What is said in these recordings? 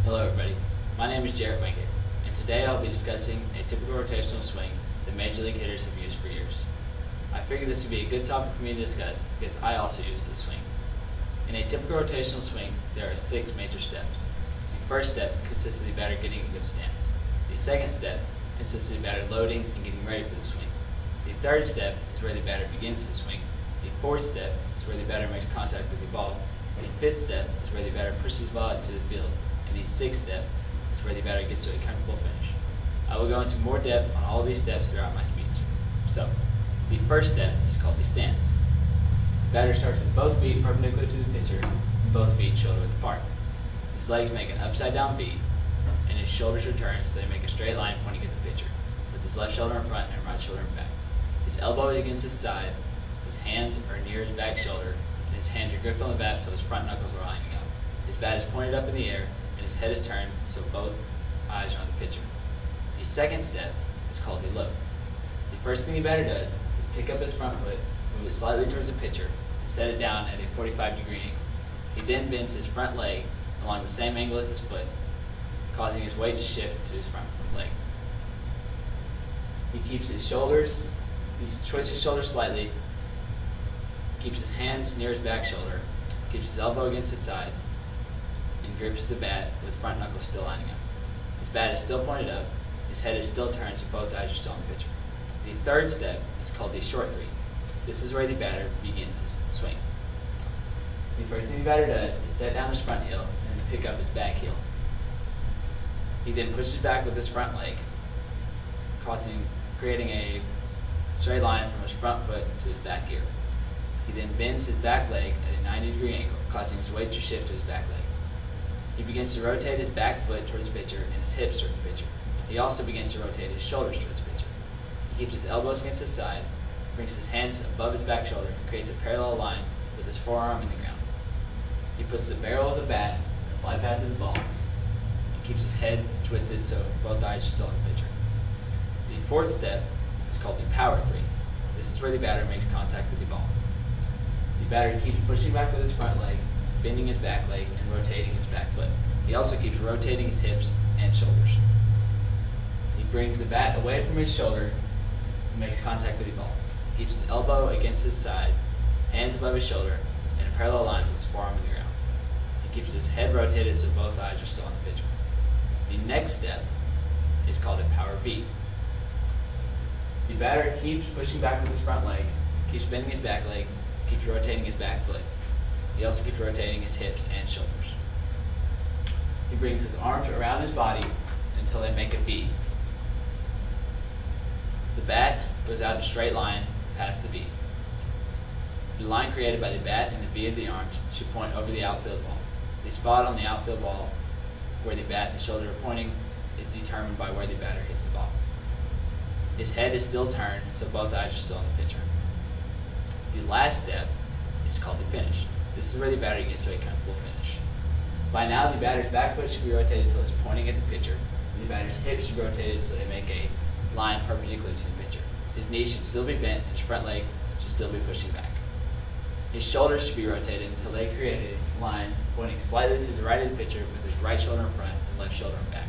Hello everybody, my name is Jarrett Wingate, and today I'll be discussing a typical rotational swing that Major League hitters have used for years. I figured this would be a good topic for me to discuss because I also use this swing. In a typical rotational swing, there are 6 major steps. The first step consists of the batter getting a good stance. The second step consists of the batter loading and getting ready for the swing. The third step is where the batter begins the swing. The fourth step is where the batter makes contact with the ball. The fifth step is where the batter pushes the ball out to the field. And the sixth step is where the batter gets to a comfortable finish. I will go into more depth on all of these steps throughout my speech. So, the first step is called the stance. The batter starts with both feet perpendicular to the pitcher and both feet shoulder width apart. His legs make an upside down V, and his shoulders return so they make a straight line pointing at the pitcher, with his left shoulder in front and right shoulder in back. His elbow is against his side, his hands are near his back shoulder, and his hands are gripped on the bat so his front knuckles are lining up. His bat is pointed up in the air, and his head is turned so both eyes are on the pitcher. The second step is called the load. The first thing the batter does is pick up his front foot, move it slightly towards the pitcher, and set it down at a 45-degree angle. He then bends his front leg along the same angle as his foot, causing his weight to shift to his front leg. He keeps his shoulders, he twists his shoulders slightly, keeps his hands near his back shoulder, keeps his elbow against his side, and grips the bat with front knuckles still lining up. His bat is still pointed up, his head is still turned so both eyes are still on the pitcher. The third step is called the short three. This is where the batter begins his swing. The first thing the batter does is set down his front heel and pick up his back heel. He then pushes back with his front leg, creating a straight line from his front foot to his back ear. He then bends his back leg at a 90-degree angle, causing his weight to shift to his back leg. He begins to rotate his back foot towards the pitcher and his hips towards the pitcher. He also begins to rotate his shoulders towards the pitcher. He keeps his elbows against his side, brings his hands above his back shoulder, and creates a parallel line with his forearm in the ground. He puts the barrel of the bat in the fly path of the ball, and keeps his head twisted so both eyes are still on the pitcher. The fourth step is called the power three. This is where the batter makes contact with the ball. The batter keeps pushing back with his front leg, bending his back leg, and rotating his back foot. He also keeps rotating his hips and shoulders. He brings the bat away from his shoulder and makes contact with the ball. He keeps his elbow against his side, hands above his shoulder, and a parallel line with his forearm in the ground. He keeps his head rotated so both eyes are still on the pitcher. The next step is called a power V. The batter keeps pushing back with his front leg, keeps bending his back leg, keeps rotating his back foot. He also keeps rotating his hips and shoulders. He brings his arms around his body until they make a V. The bat goes out in a straight line past the V. The line created by the bat and the V of the arms should point over the outfield ball. The spot on the outfield ball where the bat and shoulder are pointing is determined by where the batter hits the ball. His head is still turned so both eyes are still on the pitcher. The last step is called the finish. This is where the batter gets to a comfortable finish. By now, the batter's back foot should be rotated until it's pointing at the pitcher, and the batter's hips should be rotated so they make a line perpendicular to the pitcher. His knees should still be bent, and his front leg should still be pushing back. His shoulders should be rotated until they create a line pointing slightly to the right of the pitcher with his right shoulder in front and left shoulder in back.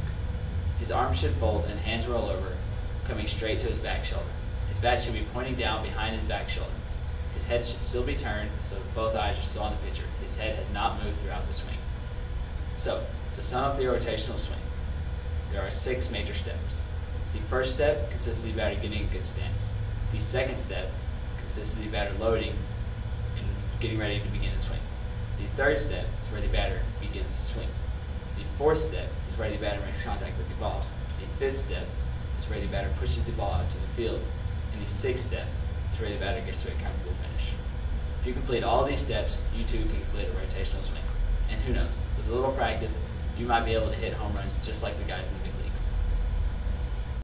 His arms should fold and hands roll over, coming straight to his back shoulder. His bat should be pointing down behind his back shoulder. His head should still be turned so both eyes are still on the pitcher. His head has not moved throughout the swing. So, to sum up the rotational swing, there are 6 major steps. The first step consists of the batter getting a good stance. The second step consists of the batter loading and getting ready to begin the swing. The third step is where the batter begins the swing. The fourth step is where the batter makes contact with the ball. The fifth step is where the batter pushes the ball out to the field. And the sixth step is where the batter gets to a comfortable finish. If you complete all these steps, you too can complete a rotational swing. And who knows, with a little practice, you might be able to hit home runs just like the guys in the